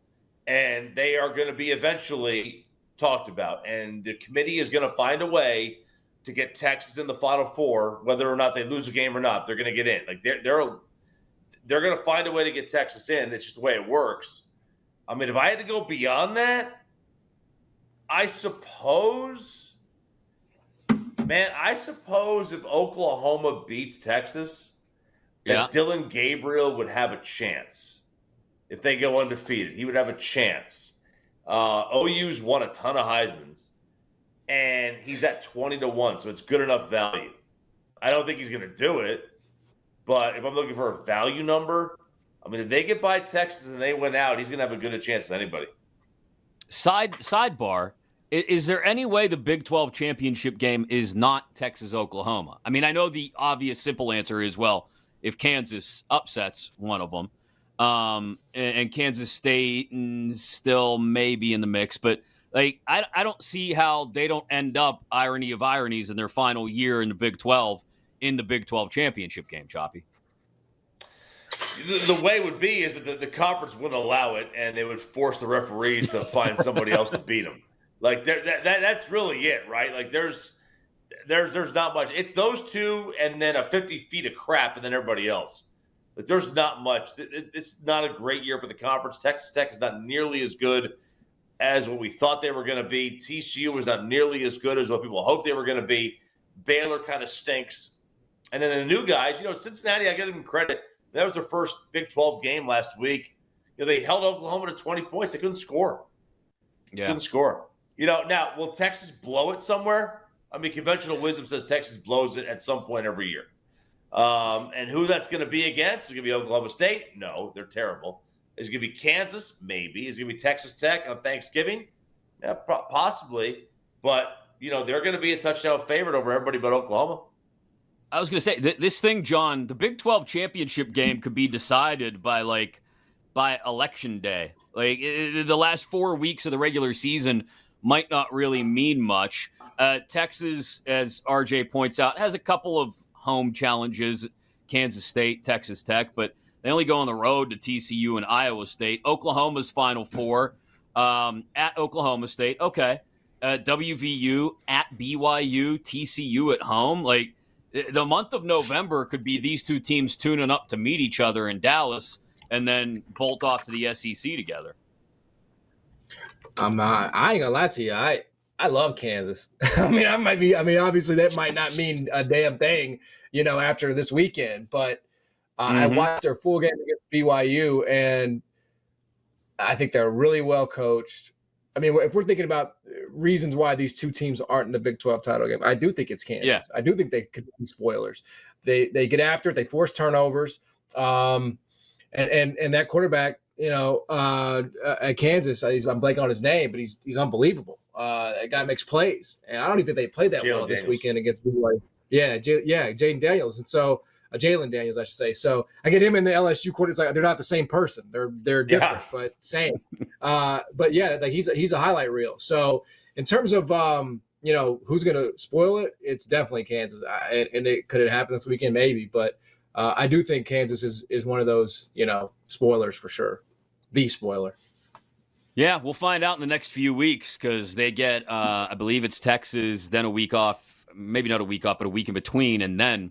and they are going to be eventually talked about, and the committee is going to find a way to get Texas in the Final Four, whether or not they lose a game or not. They're going to get in. Like they're going to find a way to get Texas in. It's just the way it works. I mean, if I had to go beyond that, I suppose if Oklahoma beats Texas, that Dylan Gabriel would have a chance. If they go undefeated, he would have a chance. OU's won a ton of Heismans, and he's at 20-1, so it's good enough value. I don't think he's going to do it, but if I'm looking for a value number, I mean, if they get by Texas and they win out, he's going to have a good a chance as anybody. Sidebar, is there any way the Big 12 championship game is not Texas-Oklahoma? I mean, I know the obvious simple answer is, well, if Kansas upsets one of them, and Kansas State still may be in the mix, but like I don't see how they don't end up, irony of ironies, in their final year in the Big 12 in the Big 12 championship game, Choppy. The way would be is that the conference wouldn't allow it, and they would force the referees to find somebody else to beat them. Like that's really it, right? Like there's not much. It's those two, and then a 50 feet of crap, and then everybody else. Like there's not much. This is not a great year for the conference. Texas Tech is not nearly as good as what we thought they were going to be. TCU was not nearly as good as what people hoped they were going to be. Baylor kind of stinks. And then the new guys, Cincinnati, I give them credit. That was their first Big 12 game last week. They held Oklahoma to 20 points. They couldn't score. Couldn't score. Now, will Texas blow it somewhere? I mean, conventional wisdom says Texas blows it at some point every year. And who that's going to be against? Is it going to be Oklahoma State? No, they're terrible. Is it going to be Kansas? Maybe. Is it going to be Texas Tech on Thanksgiving? Yeah, possibly. But, they're going to be a touchdown favorite over everybody but Oklahoma. I was going to say, this thing, John, the Big 12 championship game could be decided by Election Day. Like, the last 4 weeks of the regular season might not really mean much. Texas, as RJ points out, has a couple of home challenges, Kansas State, Texas Tech, but they only go on the road to TCU and Iowa State. Oklahoma's Final Four at Oklahoma State. Okay. WVU at BYU, TCU at home. Like, the month of November could be these two teams tuning up to meet each other in Dallas and then bolt off to the SEC together. I ain't gonna lie to you. I love Kansas. Obviously that might not mean a damn thing, after this weekend, but I watched their full game against BYU, and I think they're really well coached. I mean, if we're thinking about reasons why these two teams aren't in the Big 12 title game, I do think it's Kansas. Yeah. I do think they could be spoilers. They get after it. They force turnovers. And that quarterback, at Kansas, I'm blanking on his name, but he's unbelievable. That guy makes plays, and I don't even think they played that well this weekend against BYU. Yeah, Jalen Daniels, and so Jalen Daniels, I should say. So I get him in the LSU court. It's like they're not the same person. They're different, but same. But yeah, like he's a highlight reel. So in terms of who's going to spoil it, it's definitely Kansas. Could it happen this weekend? Maybe, but I do think Kansas is one of those spoilers for sure. The spoiler. Yeah, we'll find out in the next few weeks because they get, I believe it's Texas, then a week off, maybe not a week off, but a week in between, and then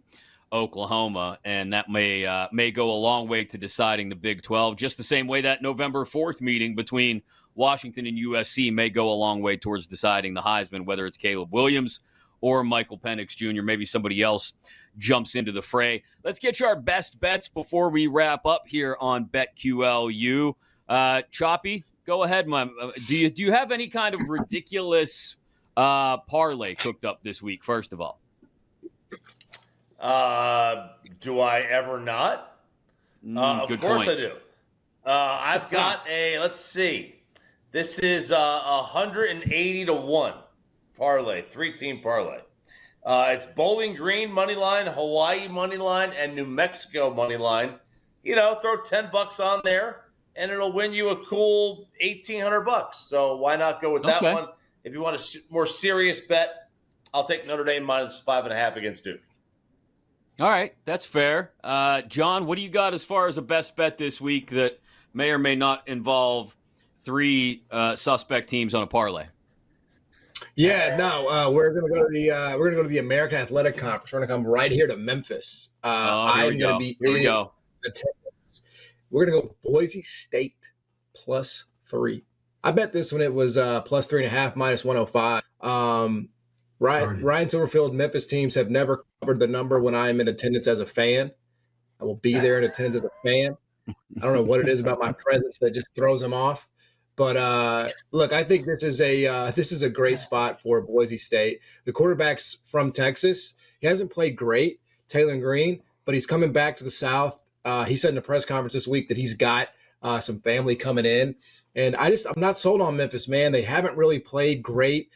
Oklahoma, and that may go a long way to deciding the Big 12, just the same way that November 4th meeting between Washington and USC may go a long way towards deciding the Heisman, whether it's Caleb Williams or Michael Penix Jr., maybe somebody else jumps into the fray. Let's get you our best bets before we wrap up here on BetQLU. Choppy, go ahead, man. Do you have any kind of ridiculous parlay cooked up this week, first of all? Do I ever not? Of course I do. I've got let's see. This is 180-1 parlay, 3-team parlay. It's Bowling Green money line, Hawaii money line, and New Mexico money line throw $10 on there, and it'll win you a cool $1,800. So why not go with that one? If you want a more serious bet, I'll take Notre Dame -5.5 against Duke. All right, that's fair. John, what do you got as far as a best bet this week that may or may not involve three suspect teams on a parlay? Yeah, no, we're gonna go to the American Athletic Conference. We're gonna come right here to Memphis. I'm gonna be in attendance. We're gonna go with Boise State +3. I bet this one it was +3.5 -105. Ryan Silverfield, Memphis teams have never covered the number when I am in attendance as a fan. I will be there in attendance as a fan. I don't know what it is about my presence that just throws them off. But look, I think this is a great spot for Boise State. The quarterback's from Texas. He hasn't played great, Taylor Green, but he's coming back to the South. He said in a press conference this week that he's got some family coming in. And I'm not sold on Memphis, man. They haven't really played great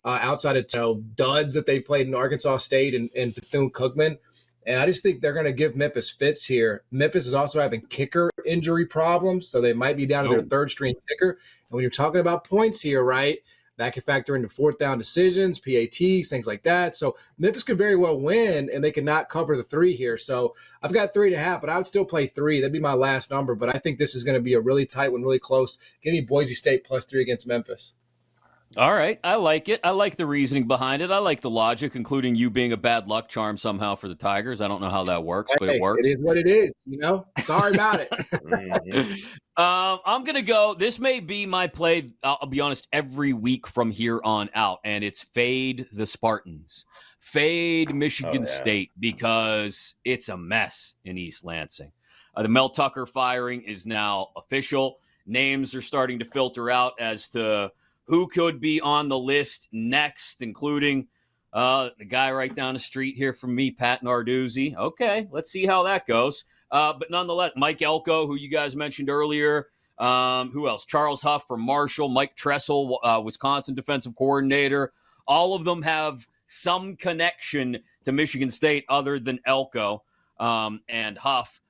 outside of duds that they played in Arkansas State and Bethune-Cookman. And I just think they're going to give Memphis fits here. Memphis is also having kicker injury problems, so they might be down to their third-string kicker. And when you're talking about points here, right, that can factor into fourth down decisions, PATs, things like that. So Memphis could very well win, and they could not cover the 3 here. So I've got 3.5, but I would still play 3. That'd be my last number. But I think this is going to be a really tight one, really close. Give me Boise State +3 against Memphis. All right. I like it. I like the reasoning behind it. I like the logic, including you being a bad luck charm somehow for the Tigers. I don't know how that works, but it works. It is what it is, Sorry about it. I'm going to go. This may be my play, I'll be honest, every week from here on out, and it's fade the Spartans. Fade Michigan State because it's a mess in East Lansing. The Mel Tucker firing is now official. Names are starting to filter out as to who could be on the list next, including the guy right down the street here from me, Pat Narduzzi. Okay, let's see how that goes. But nonetheless, Mike Elko, who you guys mentioned earlier. Who else? Charles Huff from Marshall. Mike Tressel, Wisconsin defensive coordinator. All of them have some connection to Michigan State other than Elko and Huff.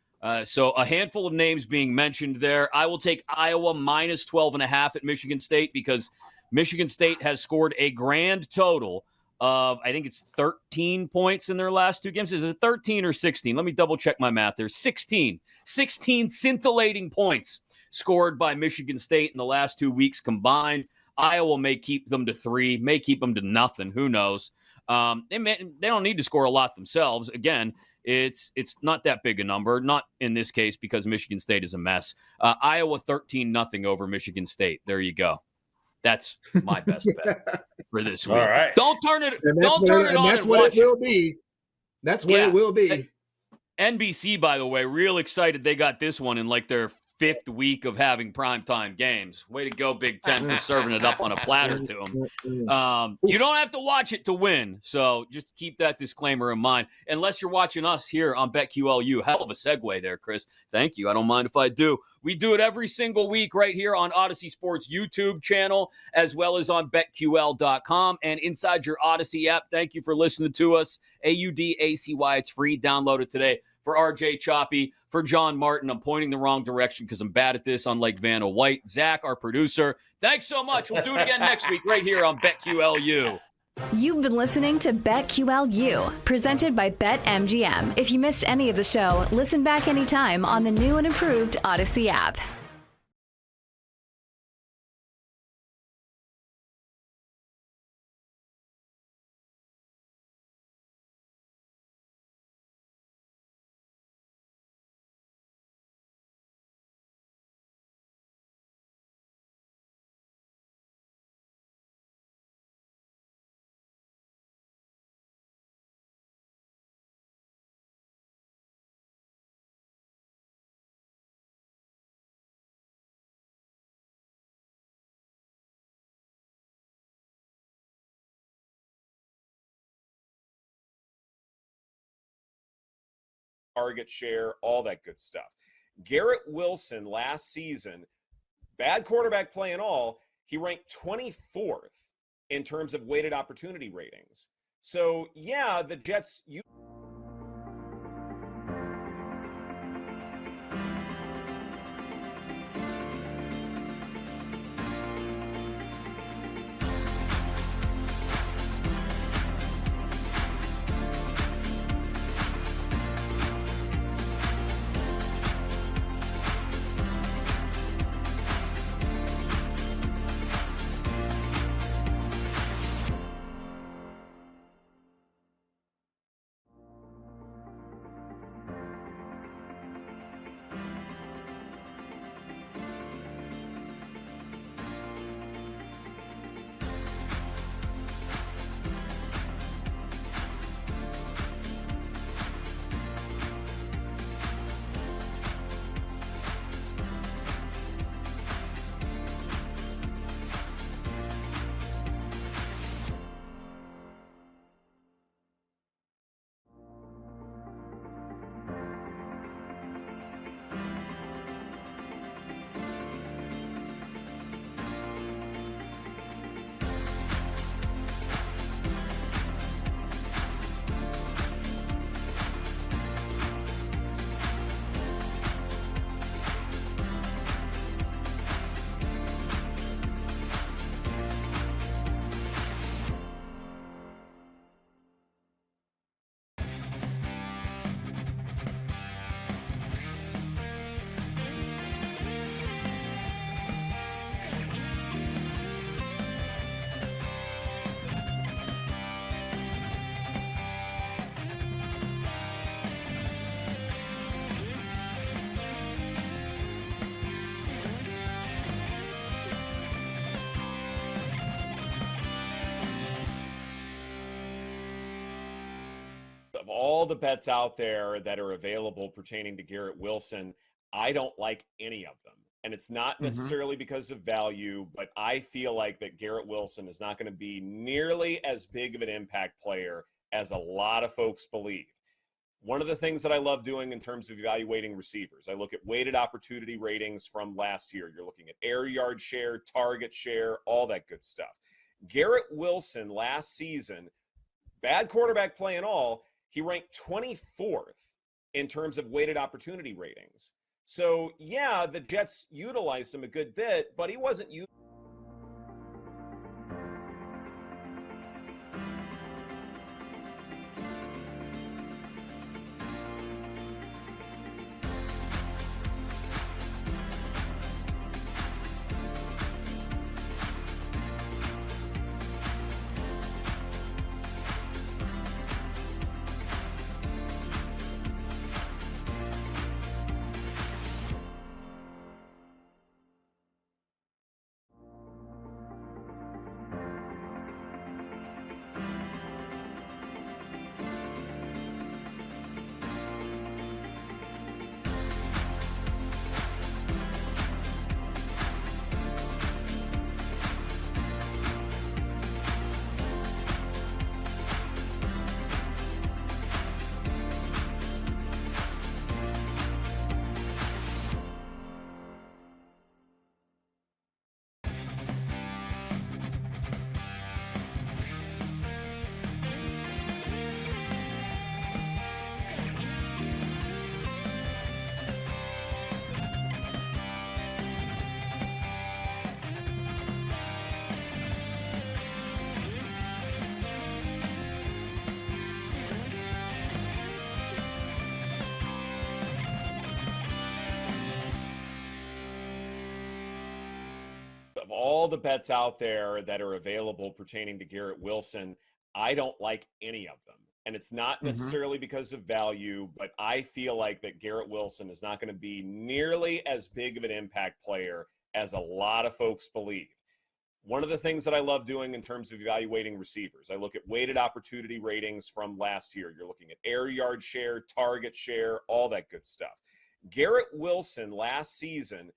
So a handful of names being mentioned there. I will take Iowa -12.5 at Michigan State because Michigan State has scored a grand total of, I think it's 13 points in their last 2 games. Is it 13 or 16? Let me double check my math there. 16 scintillating points scored by Michigan State in the last 2 weeks combined. Iowa may keep them to 3, may keep them to nothing. Who knows? They don't need to score a lot themselves. Again, it's not that big a number. Not in this case because Michigan State is a mess. Iowa 13-0 over Michigan State. There you go. That's my best bet for this week. All right. Don't turn it on. That's what it will be. That's what it will be. NBC, by the way, real excited they got this one in like their 5th week of having primetime games. Way to go, Big Ten, for serving it up on a platter to them. You don't have to watch it to win, so just keep that disclaimer in mind. Unless you're watching us here on BetQLU. Hell of a segue there, Chris. Thank you. I don't mind if I do. We do it every single week right here on Odyssey Sports YouTube channel, as well as on BetQL.com and inside your Odyssey app. Thank you for listening to us. AUDACY. It's free. Download it today. For RJ Choppy, for John Martin, I'm pointing the wrong direction because I'm bad at this, unlike Vanna White. Zach, our producer, thanks so much. We'll do it again next week right here on BetQLU. You've been listening to BetQLU, presented by BetMGM. If you missed any of the show, listen back anytime on the new and improved Odyssey app. Target share, all that good stuff. Garrett Wilson last season, bad quarterback play and all, he ranked 24th in terms of weighted opportunity ratings. So, yeah, the Jets... Of all the bets out there that are available pertaining to Garrett Wilson, I don't like any of them. And it's not necessarily because of value, but I feel like that Garrett Wilson is not going to be nearly as big of an impact player as a lot of folks believe. One of the things that I love doing in terms of evaluating receivers, I look at weighted opportunity ratings from last year. You're looking at air yard share, target share, all that good stuff. Garrett Wilson last season, bad quarterback play and all, he ranked 24th in terms of weighted opportunity ratings. So, yeah, the Jets utilized him a good bit, but he wasn't used. Of all the bets out there that are available pertaining to Garrett Wilson, I don't like any of them. And it's not necessarily because of value, but I feel like that Garrett Wilson is not going to be nearly as big of an impact player as a lot of folks believe. One of the things that I love doing in terms of evaluating receivers, I look at weighted opportunity ratings from last year. You're looking at air yard share, target share, all that good stuff. Garrett Wilson last season,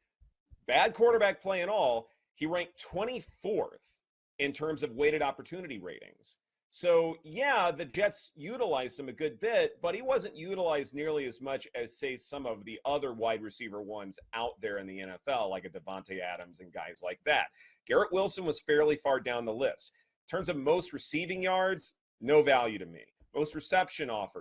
bad quarterback play and all, he ranked 24th in terms of weighted opportunity ratings. So, yeah, the Jets utilized him a good bit, but he wasn't utilized nearly as much as, say, some of the other wide receiver ones out there in the NFL, like a Devontae Adams and guys like that. Garrett Wilson was fairly far down the list. In terms of most receiving yards, no value to me. Most reception offers.